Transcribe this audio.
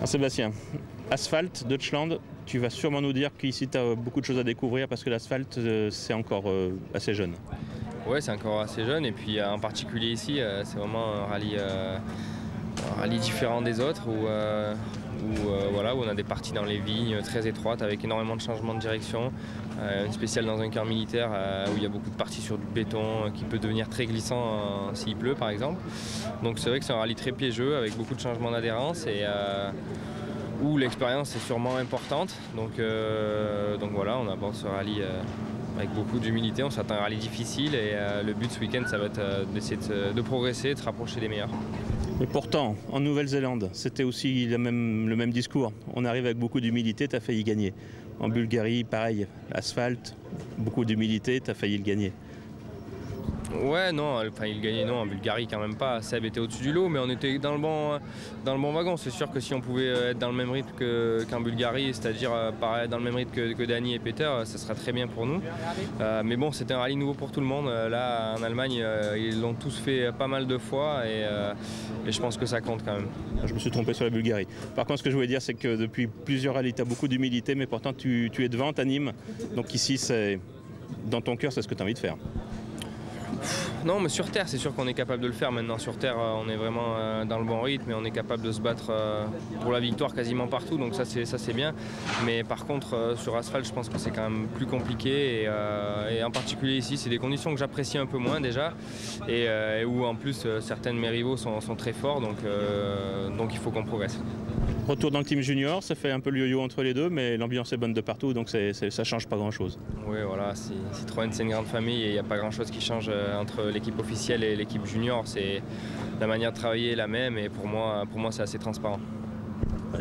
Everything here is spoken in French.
Alors Sébastien, asphalte, Deutschland, tu vas sûrement nous dire qu'ici tu as beaucoup de choses à découvrir parce que l'asphalte c'est encore assez jeune. Ouais, c'est encore assez jeune et puis en particulier ici, c'est vraiment un rallye différent des autres où voilà, où on a des parties dans les vignes très étroites avec énormément de changements de direction. Une spéciale dans un cœur militaire où il y a beaucoup de parties sur du béton qui peut devenir très glissant s'il pleut par exemple. Donc c'est vrai que c'est un rallye très piégeux avec beaucoup de changements d'adhérence et où l'expérience est sûrement importante. Donc voilà, on aborde ce rallye avec beaucoup d'humilité. On s'attend à un rallye difficile et le but ce week-end ça va être d'essayer de progresser, de se rapprocher des meilleurs. Et pourtant, en Nouvelle-Zélande, c'était aussi le même discours. On arrive avec beaucoup d'humilité, tu as failli gagner. En Bulgarie, pareil, asphalte, beaucoup d'humilité, tu as failli le gagner. Ouais, non, enfin il gagnait non, en Bulgarie quand même pas. Seb était au-dessus du lot, mais on était dans le bon wagon. C'est sûr que si on pouvait être dans le même rythme qu'en Bulgarie, c'est-à-dire dans le même rythme que Dani et Peter, ça serait très bien pour nous. Mais bon, c'était un rallye nouveau pour tout le monde. Là, en Allemagne, ils l'ont tous fait pas mal de fois et je pense que ça compte quand même. Je me suis trompé sur la Bulgarie. Par contre, ce que je voulais dire, c'est que depuis plusieurs rallyes, tu as beaucoup d'humilité, mais pourtant tu es devant, tu animes. Donc ici, dans ton cœur, c'est ce que tu as envie de faire. Non, mais sur terre, c'est sûr qu'on est capable de le faire maintenant. Sur terre, on est vraiment dans le bon rythme et on est capable de se battre pour la victoire quasiment partout. Donc ça, c'est bien. Mais par contre, sur asphalte, je pense que c'est quand même plus compliqué. Et en particulier ici, c'est des conditions que j'apprécie un peu moins déjà. Et où en plus, certains de mes rivaux sont très forts. Donc il faut qu'on progresse. Retour dans le team junior, ça fait un peu le yo-yo entre les deux, mais l'ambiance est bonne de partout, donc ça ne change pas grand-chose. Oui, voilà, Citroën c'est une grande famille et il n'y a pas grand-chose qui change entre l'équipe officielle et l'équipe junior. La manière de travailler est la même et pour moi c'est assez transparent. Ouais.